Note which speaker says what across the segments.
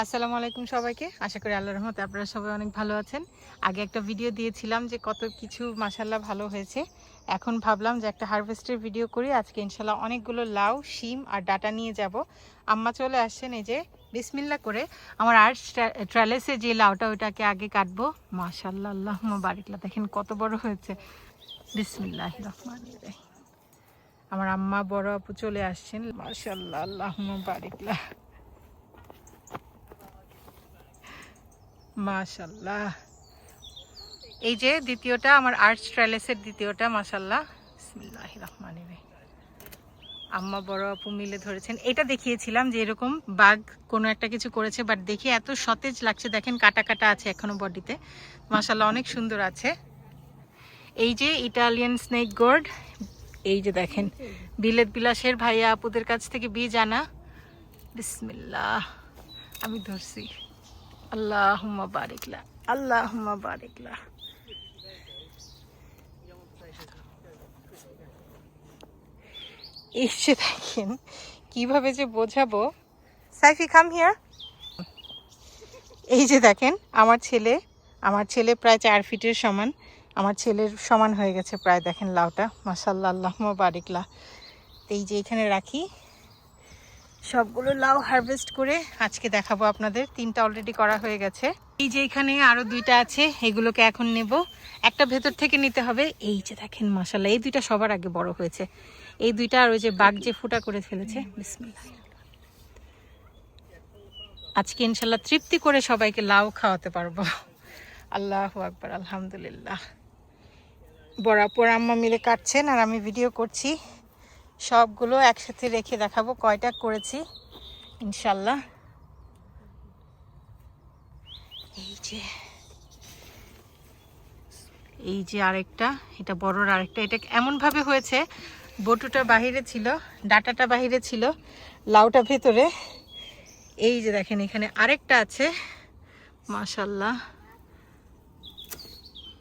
Speaker 1: আসসালামু আলাইকুম সবাইকে। আশা করি আল্লাহর রহমতে আপনারা সবাই অনেক ভালো আছেন। আগে একটা ভিডিও দিয়েছিলাম যে কত কিছু মাশাআল্লাহ ভালো হয়েছে। এখন ভাবলাম যে একটা হারভেস্টের ভিডিও করি। আজকে ইনশাআল্লাহ অনেকগুলো লাউ, শিম আর ডাটা নিয়ে যাব। আম্মা চলে আসছেন, এই যে বিসমিল্লাহ করে আমার আর্ট ট্রেলেসে যে লাউটা ওটাকে আগে কাটবো। মাশাআল্লাহ, আল্লাহুম্মা বারিকলা, দেখেন কত বড় হয়েছে। বিসমিল্লাহির রহমানির রহিম। আমার আম্মা বড় আপু চলে আসছেন। মাশাআল্লাহ, আল্লাহুম্মা বারিকলা, মাশাআল্লাহ। এই যে দ্বিতীয়টা আমার আর্টস ট্রেলেসের দ্বিতীয়টা, মাশাআল্লাহ। বিসমিল্লাহির রহমানির রহিম। আম্মা বড় আপু মিলে ধরেছেন। এটা দেখিয়েছিলাম যে এরকম বাঘ কোনো একটা কিছু করেছে, বাট দেখি এত সতেজ লাগছে। দেখেন কাটা কাটা আছে এখনো বডিতে, মাশাআল্লাহ অনেক সুন্দর আছে। এই যে ইটালিয়ান স্নেক গোর্ড, এই যে দেখেন বিলেত বিলাসের ভাইয়া আপুদের কাছ থেকে বীজ আনা। বিসমিল্লাহ, আমি ধরছি। আল্লাহুম্মা বারিকলা, আল্লাহুম্মা বারিকলা। এই যে দেখেন কিভাবে যে বোঝাবো। Saifi come here. এই যে দেখেন আমার ছেলে প্রায় 4 ফিটের সমান, আমার ছেলের সমান হয়ে গেছে প্রায়। দেখেন লাউটা, মাশাআল্লাহ, আল্লাহুম্মা বারিকলা। এই যে এখানে রাখি সবগুলো লাউ হারভেস্ট করে আজকে দেখাবো আপনাদের। 3টা অলরেডি করা হয়ে গেছে। এই যে এখানে আরো 2টা আছে, এগুলোকে এখন নেব। একটা ভেতর থেকে নিতে হবে। এই যে দেখেন মাশাআল্লাহ, এই 2টা সবার আগে বড় হয়েছে। এই 2টা আর ওই যে বাঘ যে ফুটা করে ফেলেছে। বিসমিল্লাহ। আজকে ইনশাল্লাহ তৃপ্তি করে সবাইকে লাউ খাওয়াতে পারবো। আল্লাহু আকবার, আলহামদুলিল্লাহ। বরাবর আম্মা মিলে কাটছেন আর আমি ভিডিও করছি। সবগুলো একসাথে রেখে দেখাবো কয়টা করেছি ইনশাল্লাহ। এই যে আরেকটা, এটা বড়র আরেকটা। এটা এমন ভাবে হয়েছে, বটুটা বাহিরে ছিল, ডাটাটা বাহিরে ছিল, লাউটা ভেতরে। এই যে দেখেন এখানে আরেকটা আছে, মাশাআল্লাহ,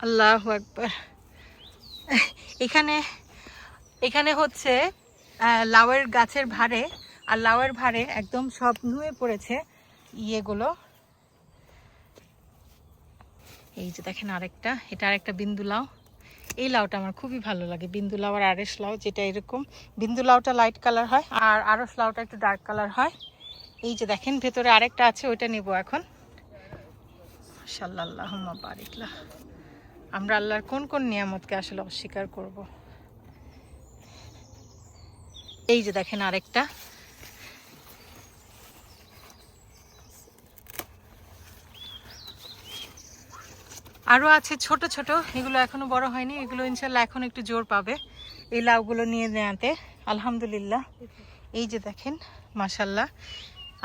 Speaker 1: আল্লাহু আকবার। এখানে এখানে হচ্ছে লাউয়ের গাছের ভারে, আর লাউয়ের ভারে একদম সব নুয়ে পড়েছে ইয়েগুলো। এই যে দেখেন আরেকটা, এটা আরেকটা বিন্দু লাউ। এই লাউটা আমার খুবই ভালো লাগে, বিন্দু লাউ আর আরস লাউ, যেটা এরকম বিন্দু লাউটা লাইট কালার হয় আর আরস লাউটা একটু ডার্ক কালার হয়। এই যে দেখেন ভেতরে আরেকটা আছে, ওইটা নেব এখন। মাশাআল্লাহ, আল্লাহুম্মা বারিকলা। আমরা আল্লাহর কোন কোন নিয়ামতকে আসলে অস্বীকার করব। এই যে দেখেন আরেকটা। আরও আছে ছোট ছোট, এগুলো এখনো বড় হয়নি। এগুলো ইনশাল্লাহ এখন একটু জোর পাবে এই লাউগুলো নিয়ে নেওয়াতে। আলহামদুলিল্লাহ। এই যে দেখেন মাশাল্লাহ,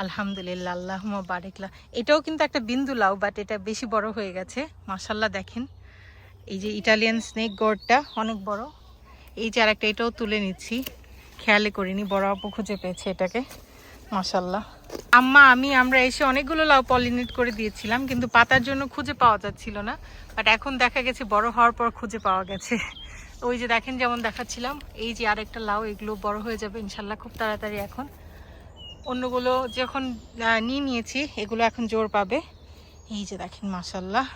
Speaker 1: আলহামদুলিল্লাহ, আল্লাহুম্মা বারিকলা। এটাও কিন্তু একটা বিন্দু লাউ, বাট এটা বেশি বড় হয়ে গেছে। মাশাল্লাহ দেখেন, এই যে ইটালিয়ান স্নেক গোর্ডটা অনেক বড়। এই যে আরেকটা, এটাও তুলে নিচ্ছি, খেয়ালই করিনি, বড় আপু খুঁজে পেয়েছে এটাকে। মাশাল্লাহ। আমরা এসে অনেকগুলো লাউ পলিনেট করে দিয়েছিলাম, কিন্তু পাতার জন্য খুঁজে পাওয়া যাচ্ছিল না। বাট এখন দেখা গেছে বড় হওয়ার পর খুঁজে পাওয়া গেছে। ওই যে দেখেন যেমন দেখাচ্ছিলাম, এই যে আরেকটা লাউ, এগুলো বড় হয়ে যাবে ইনশাল্লাহ খুব তাড়াতাড়ি। এখন অন্যগুলো যখন নিয়েছি, এগুলো এখন জোর পাবে। এই যে দেখেন মাশাল্লাহ।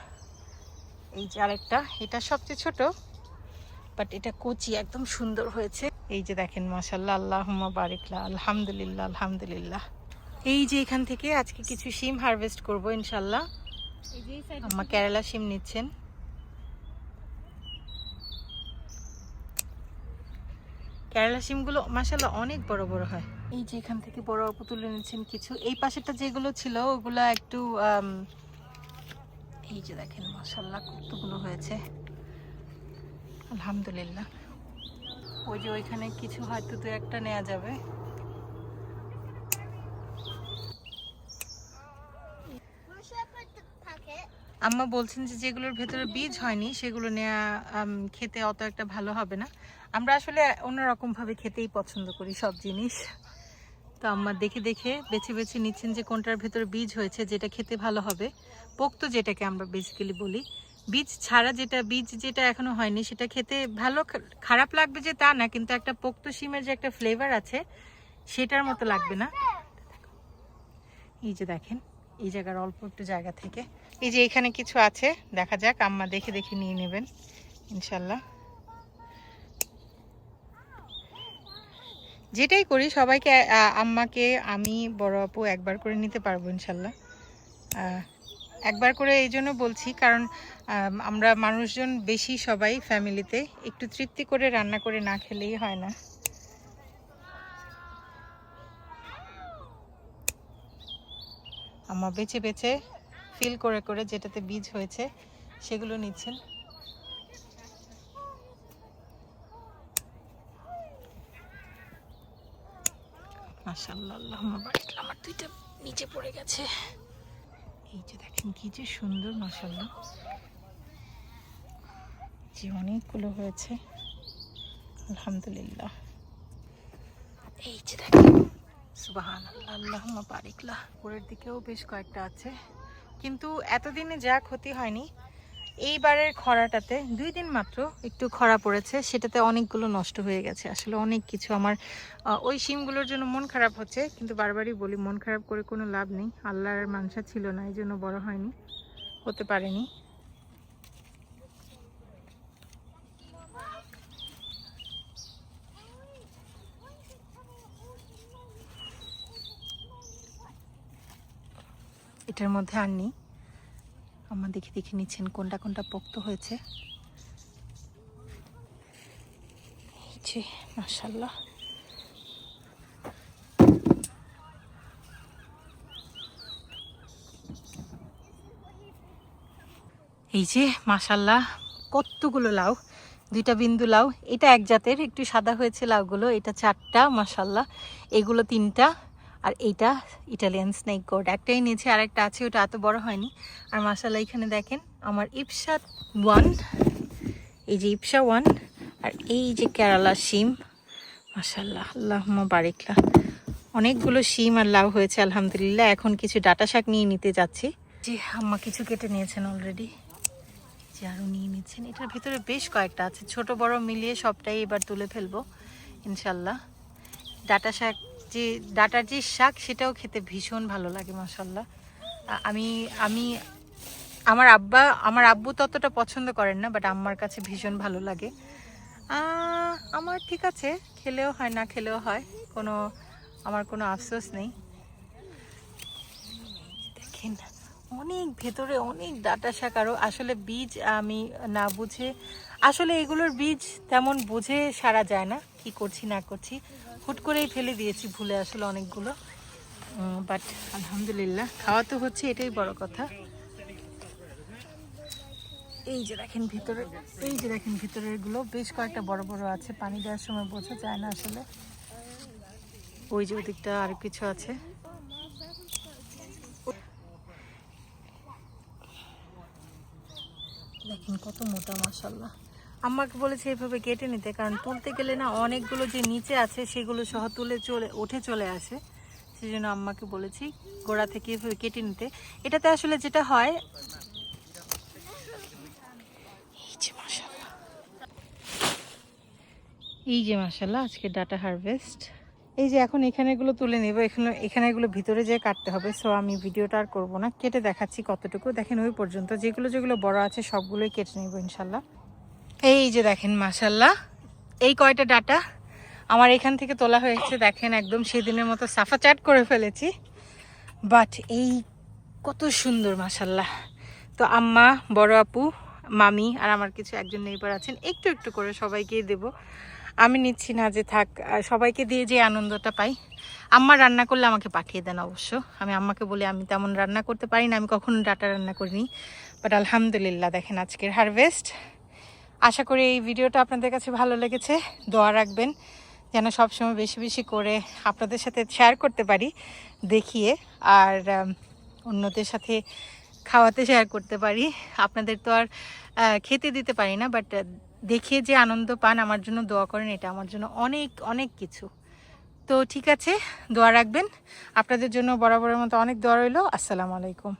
Speaker 1: এই যে আরেকটা, এটা সবচেয়ে ছোট, বাট এটা কচি, একদম সুন্দর হয়েছে। এই যে দেখেন মাশাল্লাহ, আল্লাহুম্মা বারিকলা, আলহামদুলিল্লাহ, আলহামদুলিল্লাহ। এই যে এখান থেকে আজকে কিছু শিম হারভেস্ট করব ইনশাল্লাহ। আম্মা কেরালা শিম নিচ্ছেন। কেরালা শিমগুলো মাশাল্লাহ অনেক বড় বড় হয়। এই যে এখান থেকে বড় অল্প তুলে নিচ্ছেন কিছু। এই পাশেটা যেগুলো ছিল ওগুলো একটু এই যে দেখেন মাশাল্লাহ কতগুলো হয়েছে, আলহামদুলিল্লাহ। ওই যে ওইখানে কিছু হয়তো 2-1টা নেওয়া যাবে। আম্মা বলছেন যে যেগুলোর ভেতরে বীজ হয়নি সেগুলো নেওয়া খেতে অত একটা ভালো হবে না। আমরা আসলে অন্যরকম ভাবে খেতেই পছন্দ করি সব জিনিস। তো আম্মা দেখে দেখে বেছে বেছে নিচ্ছেন যে কোনটার ভেতরে বীজ হয়েছে, যেটা খেতে ভালো হবে। পোক্ত যেটাকে আমরা বেসিক্যালি বলি, বীজ ছাড়া বীজ যেটা এখনো হয়নি সেটা খেতে ভালো, খারাপ লাগবে যে তা না, কিন্তু একটা পোক্ত শিমের যে একটা ফ্লেভার আছে সেটার মতো লাগবে না। এই যে দেখেন এই জায়গার অল্প একটু জায়গা থেকে। এই যে এখানে কিছু আছে, দেখা যাক, আম্মা দেখে দেখে নিয়ে নেবেন ইনশাল্লাহ। যেটাই করি সবাইকে, আম্মাকে আমি, বড় আপু একবার করে নিতে পারবো ইনশাল্লাহ। একবার করে এই জন্য বলছি কারণ আমরা মানুষজন বেশি সবাই ফ্যামিলিতে, একটু তৃপ্তি করে রান্না করে না খেলেই হয় না। আম্মা বেছে বেছে ফিল করে করে যেটাতে বীজ হয়েছে সেগুলো নিচ্ছেন। মাশাআল্লাহ, আল্লাহুম্মা বারিক। আমার দুইটা নিচে পড়ে গেছে। এই যে দেখেন কি যে সুন্দর, মাশাআল্লাহ, যে অনেকগুলো হয়েছে আলহামদুলিল্লাহ। এই যে দেখেন, সুবহানাল্লাহ, আল্লাহুম্মা বারিক লাহ। উপরের দিকেও বেশ কয়েকটা আছে, কিন্তু এতদিনে যা ক্ষতি হয়নি, এইবারের খরাটাতে 2 দিন মাত্র একটু খরা পড়েছে, সেটাতে অনেকগুলো নষ্ট হয়ে গেছে। আসলে অনেক কিছু আমার ওই শিমগুলোর জন্য মন খারাপ হচ্ছে, কিন্তু বারবারই বলি মন খারাপ করে কোনো লাভ নেই। আল্লাহর মানসা ছিল না, এই জন্য বড় হয়নি, হতে পারেনি। এটার মধ্যে আর নেই। আমার দেখে দেখে নিচ্ছেন কোনটা কোনটা পোক্ত হয়েছে। এই যে মাশাআল্লাহ, এই যে মাশাআল্লাহ কতগুলো লাউ, 2টা বিন্দু লাউ। এটা এক জাতের, একটু সাদা হয়েছে লাউগুলো। এটা 4টা মাশাআল্লাহ, এগুলো 3টা, আর এইটা ইটালিয়ান স্নেক গোর্ড একটাই নিয়েছে, আর একটা আছে, ওটা এত বড় হয়নি। আর মাশাআল্লাহ এখানে দেখেন আমার ইপসা 1, এই যে ইপসা 1, আর এই যে কেরালা শিম, মাশাআল্লাহ, আল্লাহুম্মা বারিক লাহ। অনেকগুলো শিম আর লাউ হয়েছে আলহামদুলিল্লাহ। এখন কিছু ডাটা শাক নিয়ে নিতে যাচ্ছি। যে আম্মা কিছু কেটে নিয়েছেন অলরেডি, যে আরও নিয়ে নিচ্ছেন। এটার ভিতরে বেশ কয়েকটা আছে, ছোট বড় মিলিয়ে সবটাই এবার তুলে ফেলবো ইনশাল্লাহ। ডাটা শাক, যে ডাটার যে শাক, সেটাও খেতে ভীষণ ভালো লাগে মাশাল্লাহ। আমি আমি আমার আব্বু ততটা পছন্দ করেন না, বাট আম্মার কাছে ভীষণ ভালো লাগে। আমার ঠিক আছে, খেলেও হয় না খেলেও হয়, আমার কোনো আফসোস নেই। দেখেন অনেক ভেতরে অনেক ডাটা শাক, আরও আসলে বীজ আমি না বুঝে, আসলে এগুলোর বীজ তেমন বুঝে সারা যায় না, কি করছি না করছি, হুট করেই ফেলে দিয়েছি ভুলে আসলে অনেকগুলো। বাট আলহামদুলিল্লাহ খাওয়া তো হচ্ছে, এটাই বড় কথা। এই যে দেখেন ভিতরে, এই যে দেখেন ভিতরের গুলো বেশ কয়েকটা বড় বড় আছে, পানি দেওয়ার সময় বোঝা যায় না আসলে। ওই যে ওদিকটা আর কিছু আছে। দেখেন কত মোটা মাশাআল্লাহ। আম্মাকে বলেছি এভাবে কেটে নিতে, কারণ তুলতে গেলে না অনেকগুলো যে নিচে আছে সেগুলো সহ উঠে চলে আসে, সেই জন্য আম্মাকে বলেছি গোড়া থেকে এভাবে কেটে নিতে। এটাতে আসলে যেটা হয়, এই যে মাশাআল্লাহ আজকে ডাটা হারভেস্ট। এই যে এখন এখানেগুলো তুলে নেব, এখানেগুলো ভিতরে যেয়ে কাটতে হবে। সো আমি ভিডিওটা আর করবো না, কেটে দেখাচ্ছি কতটুকু। দেখেন ওই পর্যন্ত যেগুলো যেগুলো বড় আছে সবগুলোই কেটে নেব ইনশাল্লাহ। এই যে দেখেন মাশাআল্লাহ এই কয়টা ডাটা আমার এখান থেকে তোলা হয়েছে, দেখেন একদম সেদিনের মতো সাফা চাট করে ফেলেছি। বাট এই কত সুন্দর মাশাআল্লাহ। তো আম্মা, বড় আপু, মামি আর আমার কিছু একজন নেইবার আছেন, একটু একটু করে সবাইকেই দেব। আমি নিচ্ছি না যে থাক, সবাইকে দিয়ে যে আনন্দটা পাই। আম্মা রান্না করলে আমাকে পাঠিয়ে দেন অবশ্য। আমি আম্মাকে বলি আমি তেমন রান্না করতে পারি না, আমি কখনো ডাটা রান্না করিনি। বাট আলহামদুলিল্লাহ দেখেন আজকের হারভেস্ট। আশা করি এই ভিডিওটা আপনাদের কাছে ভালো লেগেছে। দোয়া রাখবেন যেন সবসময় বেশি বেশি করে আপনাদের সাথে শেয়ার করতে পারি দেখিয়ে, আর অন্যদের সাথে খাওয়াতে শেয়ার করতে পারি। আপনাদের তো আর খেতে দিতে পারি না, বাট দেখিয়ে যে আনন্দ পান, আমার জন্য দোয়া করেন, এটা আমার জন্য অনেক অনেক কিছু। তো ঠিক আছে, দোয়া রাখবেন। আপনাদের জন্য বরাবরের মতো অনেক দোয়া রইল। আসসালামু আলাইকুম।